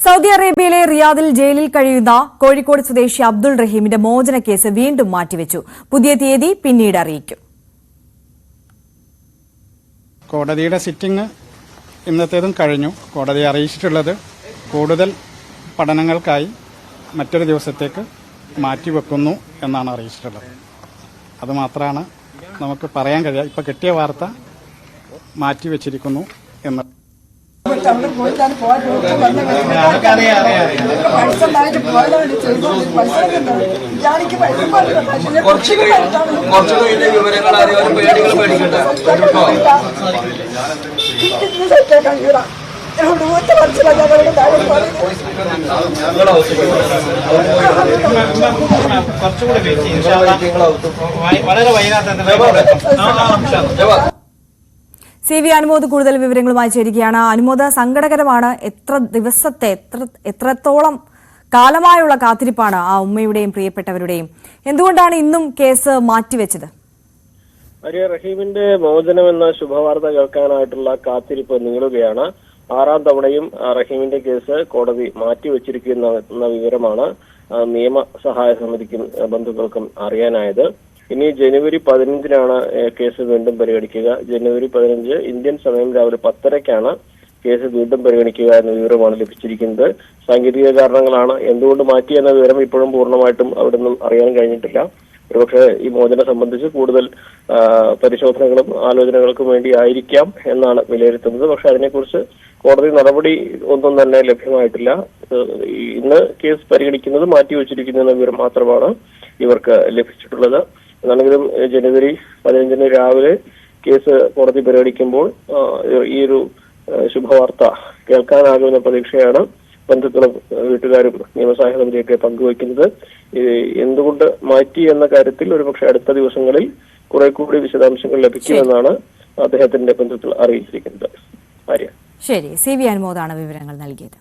Saudi അറേബ്യയിലെ റിയാദിൽ ജയിലിൽ കഴിയുന്ന കോഴിക്കോട് സ്വദേശി അബ്ദുൾ റഹീമിന്റെ മോചന കേസ് വീണ്ടും മാറ്റിവെച്ചു. പുതിയ തീയതി പിന്നീട് അറിയിക്കും. കോടതിയുടെ സിറ്റിംഗ് ഇന്നത്തേതും കഴിഞ്ഞു. കോടതി അറിയിച്ചിട്ടുള്ളത് കൂടുതൽ പഠനങ്ങൾക്കായി മറ്റൊരു ദിവസത്തേക്ക് മാറ്റിവെക്കുന്നു എന്നാണ് അറിയിച്ചിട്ടുള്ളത്. അതുമാത്രമാണ് നമുക്ക് പറയാൻ കഴിയുക. ഇപ്പോൾ കിട്ടിയ വാർത്ത മാറ്റിവെച്ചിരിക്കുന്നു എന്ന്. സി വി അനുമോദ് കൂടുതൽ വിവരങ്ങളുമായി ചേരുകയാണ്. അനുമോദ, സങ്കടകരമാണ്. എത്രത്തോളം കാലമായുള്ള കാത്തിരിപ്പാണ് ആ ഉമ്മയുടെയും പ്രിയപ്പെട്ടവരുടെയും. എന്തുകൊണ്ടാണ് ഇന്നും കേസ് മാറ്റിവെച്ചത്? റഹീമിന്റെ മോചനം എന്ന ശുഭവാർത്ത കേൾക്കാനായിട്ടുള്ള കാത്തിരിപ്പ് നീളുകയാണ്. 6ാം തവണയും റഹീമിന്റെ കേസ് കോടതി മാറ്റിവെച്ചിരിക്കുന്ന വിവരമാണ് നിയമസഹായ സമിതിക്കും ബന്ധുക്കൾക്കും അറിയാനായത്. ഇനി ജനുവരി 15-നാണ് കേസ് വീണ്ടും പരിഗണിക്കുക. ജനുവരി 15 ഇന്ത്യൻ സമയം രാവിലെ 10:30-ക്കാണ് കേസ് വീണ്ടും പരിഗണിക്കുക എന്ന വിവരമാണ് ലഭിച്ചിരിക്കുന്നത്. സാങ്കേതിക കാരണങ്ങളാണ് എന്തുകൊണ്ട് മാറ്റിയെന്ന വിവരം ഇപ്പോഴും പൂർണ്ണമായിട്ടും അവിടെ നിന്നും അറിയാൻ കഴിഞ്ഞിട്ടില്ല. ഒരുപക്ഷെ ഈ മോചനം സംബന്ധിച്ച് കൂടുതൽ പരിശോധനകളും ആലോചനകൾക്കും വേണ്ടി ആയിരിക്കാം എന്നാണ് വിലയിരുത്തുന്നത്. പക്ഷെ അതിനെക്കുറിച്ച് കോടതി നടപടി ഒന്നും തന്നെ ലഭ്യമായിട്ടില്ല. ഇന്ന് കേസ് പരിഗണിക്കുന്നത് മാറ്റിവെച്ചിരിക്കുന്നു എന്ന വിവരം മാത്രമാണ് ഇവർക്ക് ലഭിച്ചിട്ടുള്ളത്. എന്നാണെങ്കിലും ജനുവരി 15-ന് രാവിലെ കേസ് കോടതി പരിഗണിക്കുമ്പോൾ ഈ ഒരു ശുഭവാർത്ത കേൾക്കാനാകുമെന്ന പ്രതീക്ഷയാണ് ബന്ധുക്കളും വീട്ടുകാരും നിയമസഹായ സമിതിയൊക്കെ പങ്കുവയ്ക്കുന്നത്. എന്തുകൊണ്ട് മാറ്റി എന്ന കാര്യത്തിൽ ഒരുപക്ഷെ അടുത്ത ദിവസങ്ങളിൽ കുറെ കൂടി വിശദാംശങ്ങൾ ലഭിക്കുമെന്നാണ് അദ്ദേഹത്തിന്റെ ബന്ധുക്കൾ അറിയിച്ചിരിക്കുന്നത്. ശരി, സി വി അനുമോദാണ് വിവരങ്ങൾ നൽകിയത്.